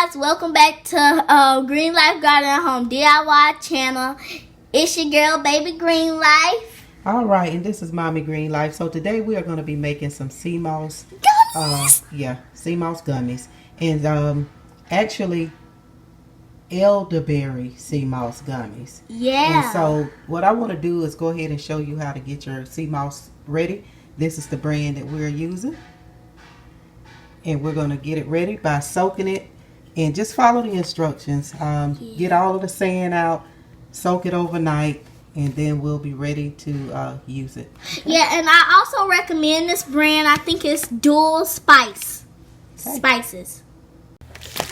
guys, welcome back to Green Life Garden at Home DIY channel. It's your girl Baby Green Life. Alright, and this is Mommy Green Life. So today we are going to be making some sea moss sea moss gummies. And actually elderberry sea moss gummies. Yeah. And so what I want to do is go ahead and show you how to get your sea moss ready. This is the brand that we're using. And we're going to get it ready by soaking it and just follow the instructions. Get all of the sand out, soak it overnight, and then we'll be ready to use it. Okay? Yeah, and I also recommend this brand. I think it's Dual Spice. Okay. Spices.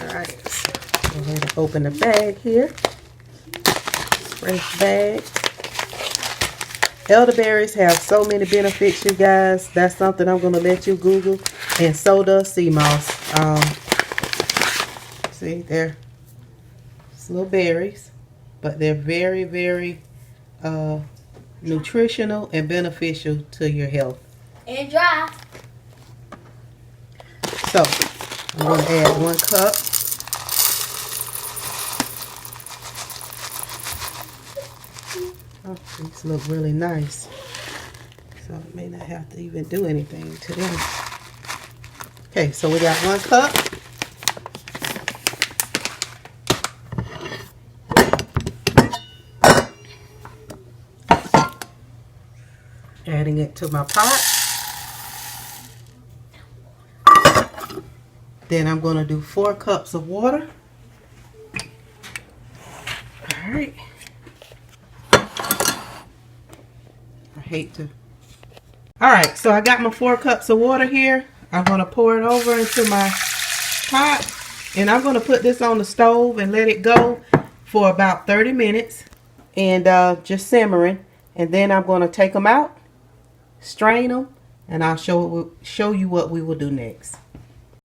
Alright, go ahead and open the bag here. Fresh bag. Elderberries have so many benefits, you guys. That's something I'm going to let you Google. And so does sea moss. See, they're just little berries, but they're very, very nutritional and beneficial to your health. And dry. So, I'm going to add 1 cup. Oh, these look really nice. So, I may not have to even do anything to them. Okay, so we got 1 cup. Adding it to my pot. Then I'm going to do 4 cups of water. All right. I hate to. All right, so I got my 4 cups of water here. I'm going to pour it over into my pot, and I'm going to put this on the stove and let it go for about 30 minutes and just simmering. And then I'm going to take them out, strain them, and I'll show you what we will do next.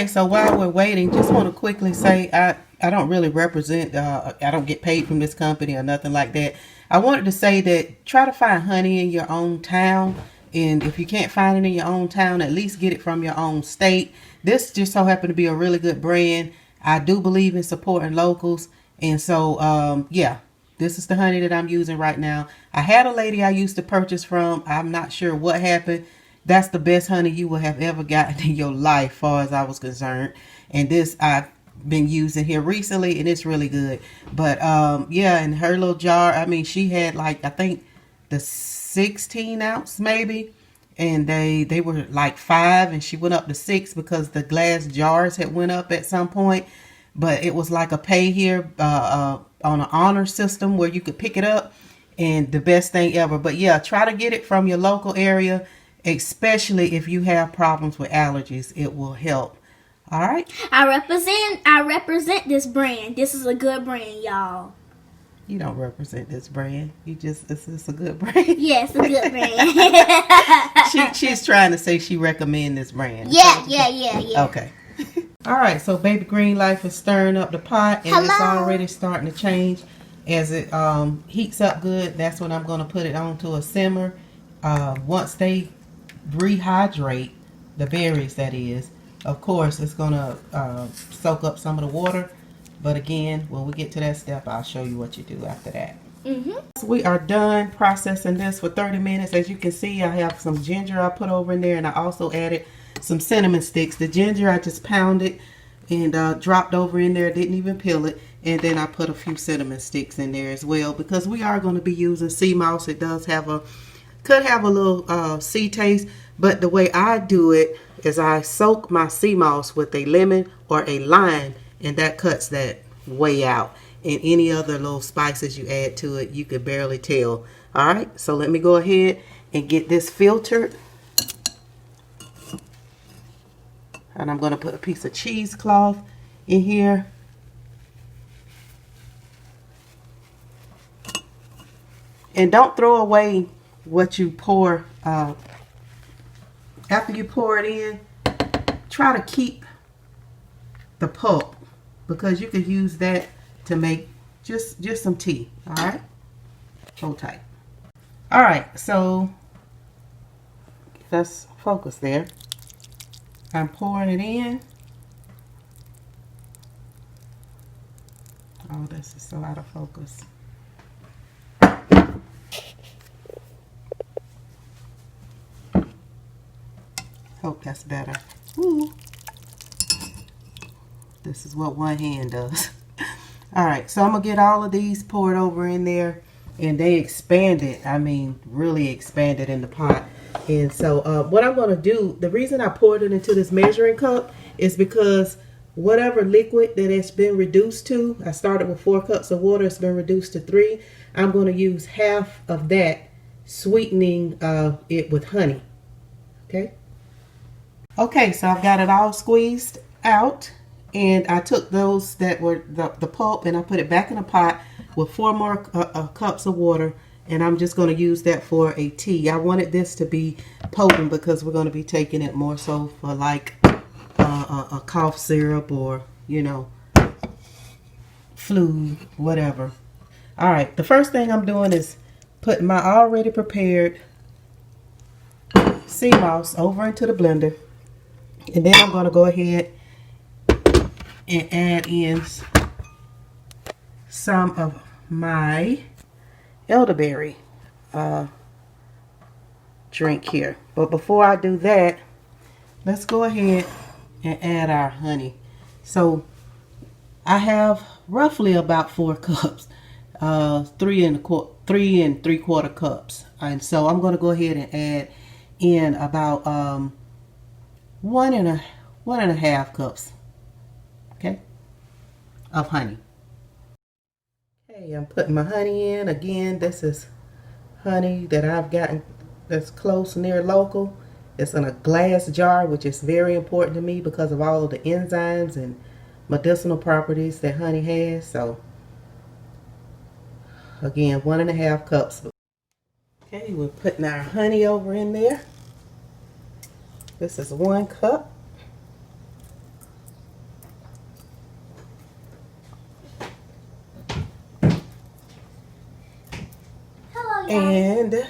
Okay, so while we're waiting, just want to quickly say I don't really represent, I don't get paid from this company or nothing like that. I wanted to say that try to find honey in your own town. And if you can't find it in your own town, at least get it from your own state. This just so happened to be a really good brand. I do believe in supporting locals. And so, yeah, this is the honey that I'm using right now. I had a lady I used to purchase from. I'm not sure what happened. That's the best honey you will have ever gotten in your life, as far as I was concerned. And this I've been using here recently, and it's really good. But, yeah, in her little jar, I mean, she had like, I think the 16 ounce maybe, and they were like 5, and she went up to 6 because the glass jars had went up at some point. But it was like a pay here on an honor system where you could pick it up, and the best thing ever. But yeah, try to get it from your local area, especially if you have problems with allergies. It will help. All right, I represent this brand. This is a good brand, y'all. You don't represent this brand. You just, it's just a good brand. Yes, a good brand. She's trying to say she recommend this brand. Yeah. Okay. All right, so Baby Green Life is stirring up the pot, and it's already starting to change. As it heats up good, that's when I'm going to put it on to a simmer. Once they rehydrate, the berries that is, of course, it's going to soak up some of the water. But again, when we get to that step, I'll show you what you do after that. So we are done processing this for 30 minutes. As you can see, I have some ginger I put over in there, and I also added some cinnamon sticks. The ginger I just pounded and dropped over in there, didn't even peel it. And then I put a few cinnamon sticks in there as well, because we are going to be using sea moss. It does have could have a little sea taste, but the way I do it is I soak my sea moss with a lemon or a lime, and that cuts that way out. And any other little spices you add to it, you could barely tell. All right, so let me go ahead and get this filtered. And I'm going to put a piece of cheesecloth in here. And don't throw away what you pour. After you pour it in, try to keep the pulp, because you could use that to make just some tea. All right, hold tight. All right, so let's focus there. I'm pouring it in. Oh, this is so out of focus. Hope that's better. Woo. This is what one hand does. Alright, so I'm going to get all of these poured over in there. And they expanded, I mean, really expanded in the pot. And so what I'm going to do, the reason I poured it into this measuring cup is because whatever liquid that it's been reduced to, I started with 4 cups of water, it's been reduced to 3. I'm going to use half of that, sweetening it with honey. Okay? Okay, so I've got it all squeezed out. And I took those that were the pulp and I put it back in a pot with 4 more cups of water. And I'm just going to use that for a tea. I wanted this to be potent because we're going to be taking it more so for like a cough syrup or, you know, flu, whatever. All right, the first thing I'm doing is putting my already prepared sea moss over into the blender. And then I'm going to go ahead and add in some of my elderberry drink here. But before I do that, let's go ahead and add our honey. So I have roughly about 4 cups, 3 and 3/4 cups, and so I'm going to go ahead and add in about 1.5 cups, okay, of honey. Okay, I'm putting my honey in. Again, this is honey that I've gotten that's close, near local. It's in a glass jar, which is very important to me because of all of the enzymes and medicinal properties that honey has. So again, 1.5 cups. Okay, we're putting our honey over in there. This is 1 cup. And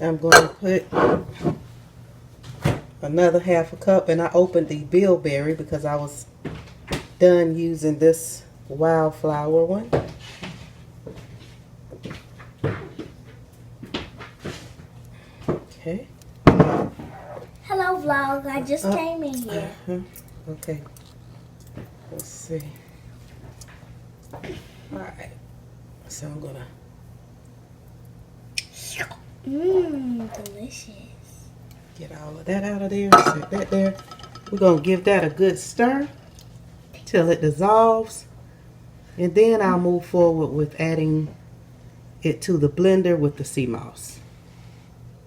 I'm going to put another 1/2 cup, and I opened the bilberry because I was done using this wildflower one. Okay. Hello vlog, I just came in here. Okay. Let's see. Alright. So I'm gonna Delicious. get all of that out of there. Set that there. We're gonna give that a good stir till it dissolves. And then I'll move forward with adding it to the blender with the sea moss.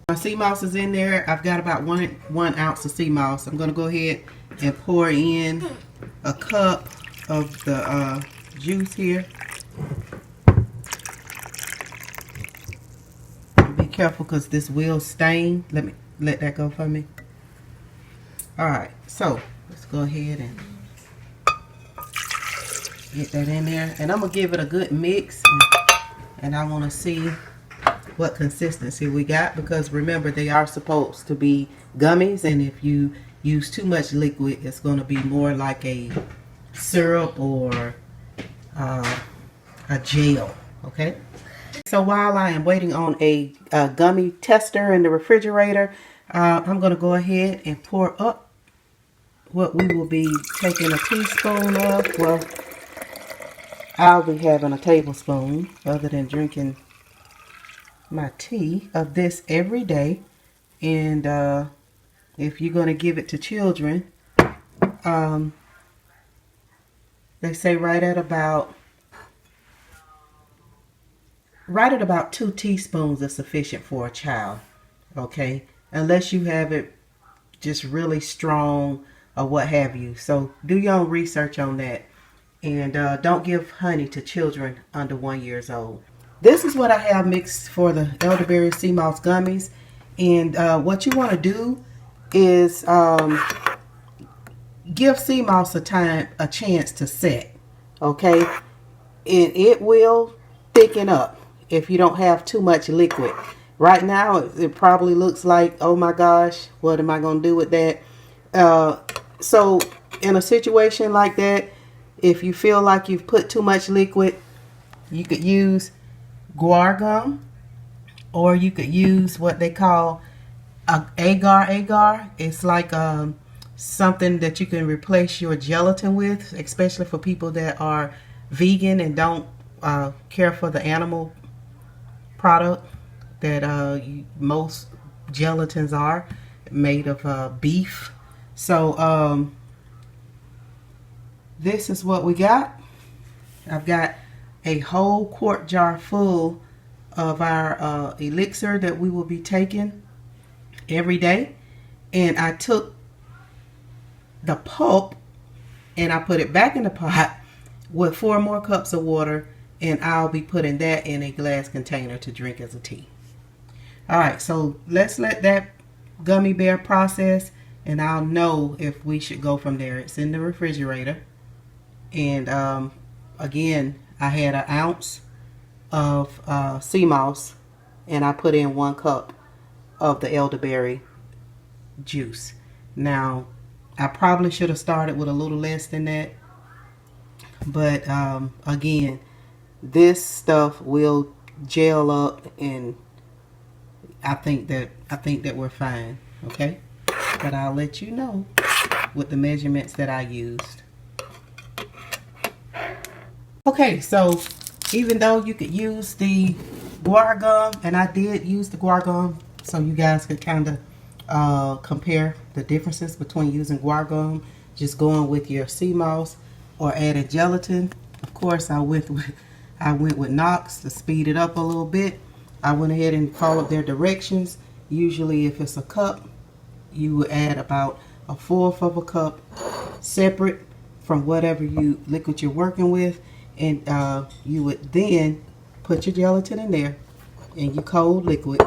My sea moss is in there. I've got about one ounce of sea moss. I'm going to go ahead and pour in a cup of the juice here. Be careful because this will stain. Let that go for me. Alright, so let's go ahead and get that in there. And I'm going to give it a good mix. And I want to see what consistency we got, because remember, they are supposed to be gummies, and if you use too much liquid, it's going to be more like a syrup or a gel. Okay, so while I am waiting on a gummy tester in the refrigerator, I'm going to go ahead and pour up what we will be taking a teaspoon of. Well, I'll be having a tablespoon, other than drinking my tea, of this every day. And if you're going to give it to children, they say right at about 2 teaspoons is sufficient for a child. Okay, unless you have it just really strong or what have you. So do your own research on that. And don't give honey to children under 1 year old. This is what I have mixed for the Elderberry Sea Moss gummies. And what you want to do is give sea moss a chance to set. Okay, and it will thicken up if you don't have too much liquid. Right now, it probably looks like, oh my gosh, what am I going to do with that? So in a situation like that, If you feel like you've put too much liquid, you could use guar gum, or you could use what they call agar. It's like something that you can replace your gelatin with, especially for people that are vegan and don't care for the animal product that most gelatins are made of beef. So this is what we got. I've got a whole quart jar full of our elixir that we will be taking every day, and I took the pulp and I put it back in the pot with 4 more cups of water, and I'll be putting that in a glass container to drink as a tea. Alright, so let's let that gummy bear process, and I'll know if we should go from there. It's in the refrigerator, and again, I had an ounce of sea moss, and I put in 1 cup of the elderberry juice. Now, I probably should have started with a little less than that, but again, this stuff will gel up, and I think that we're fine. Okay, but I'll let you know with the measurements that I used. Okay, so even though you could use the guar gum, and I did use the guar gum, so you guys could kind of compare the differences between using guar gum, just going with your sea moss, or adding gelatin. Of course, I went with Knox to speed it up a little bit. I went ahead and followed their directions. Usually, if it's a cup, you would add about 1/4 of a cup, separate from whatever liquid you're working with. And you would then put your gelatin in there and your cold liquid.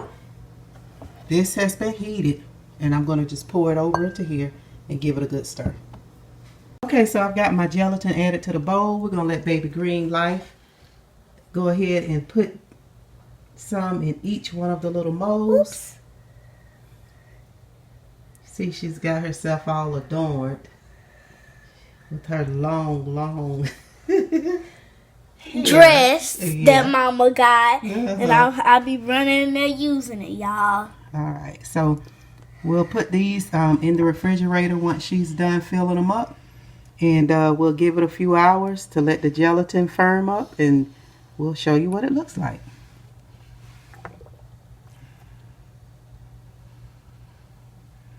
This has been heated, and I'm going to just pour it over into here and give it a good stir. Okay, so I've got my gelatin added to the bowl. We're going to let Baby Green Life go ahead and put some in each one of the little molds. Oops. See, she's got herself all adorned with her long dress that Mama got, and I'll be running in there using it, y'all. Alright, so we'll put these in the refrigerator once she's done filling them up, and we'll give it a few hours to let the gelatin firm up, and we'll show you what it looks like.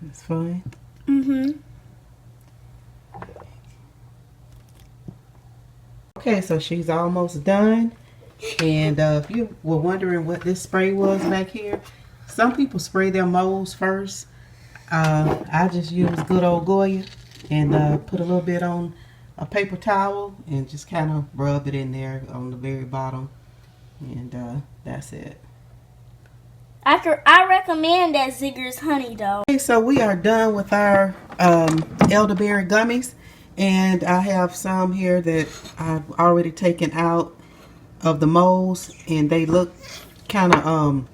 It's fine. Okay, so she's almost done. And if you were wondering what this spray was back here, some people spray their molds first. I just use good old Goya and put a little bit on a paper towel and just kind of rub it in there on the very bottom. And that's it. I recommend that Zigger's honey though. Okay, so we are done with our elderberry gummies. And I have some here that I've already taken out of the molds, and they look kind of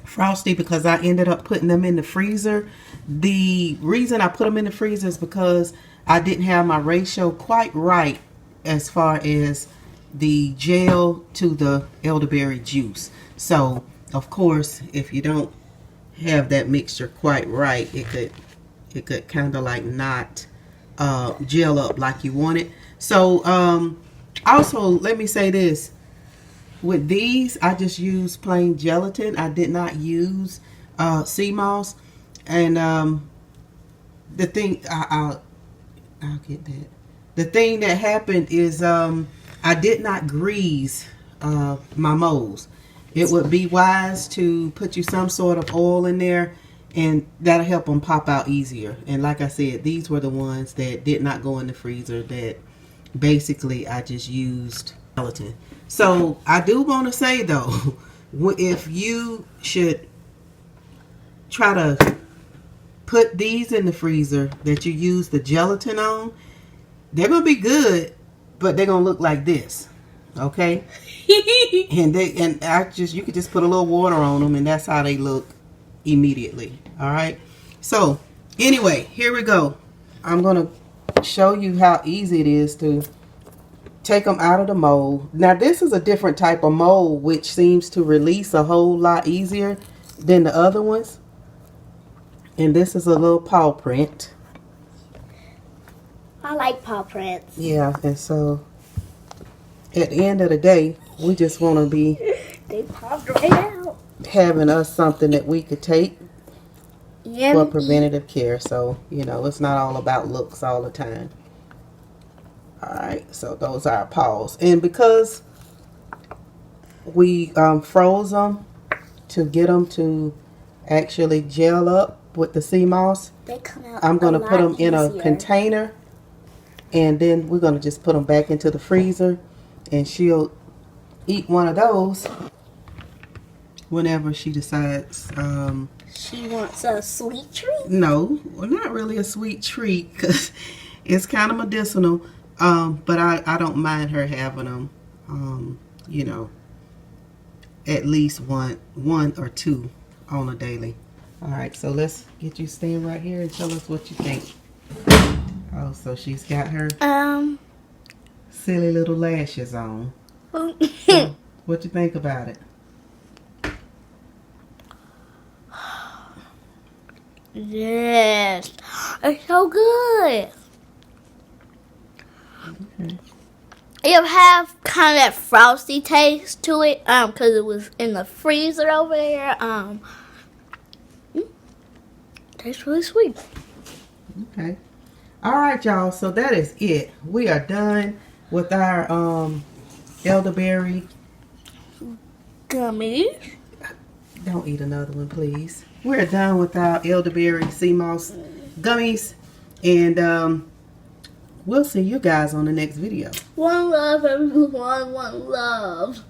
frosty because I ended up putting them in the freezer. The reason I put them in the freezer is because I didn't have my ratio quite right as far as the gel to the elderberry juice. So, of course, if you don't have that mixture quite right, it could kind of like not gel up like you want it. So also, let me say this, with these I just used plain gelatin. I did not use sea moss, and the thing I'll get that. The thing that happened is I did not grease my molds. It would be wise to put you some sort of oil in there, and that'll help them pop out easier. And like I said, these were the ones that did not go in the freezer, that basically I just used gelatin. So I do want to say though, if you should try to put these in the freezer that you use the gelatin on, they're going to be good, but they're going to look like this. Okay? and you could just put a little water on them, and that's how they look immediately. All right, so anyway, here we go. I'm gonna show you how easy it is to take them out of the mold. Now this is a different type of mold which seems to release a whole lot easier than the other ones. And this is a little paw print. I like paw prints. Yeah, and so at the end of the day, we just want to be They popped right out. having us something that we could take Yeah. for preventative care. So, you know, it's not all about looks all the time. Alright, so those are our paws. And because we froze them to get them to actually gel up with the sea moss, They come out I'm going to put them in a easier. container. And then we're going to just put them back into the freezer. And she'll eat one of those whenever she decides. She wants a sweet treat? No, well, not really a sweet treat because it's kind of medicinal. But I don't mind her having them, you know, at least one or two on a daily. All right, so let's get you stand right here and tell us what you think. Oh, so she's got her silly little lashes on. So, what you think about it? Yes, it's so good. Okay. It have kind of that frosty taste to it, because it was in the freezer over there. Tastes really sweet. Okay. All right, y'all. So that is it. We are done with our elderberry. Gummies. Don't eat another one, please. We're done with our elderberry sea moss gummies, and we'll see you guys on the next video. One love, everyone. One love.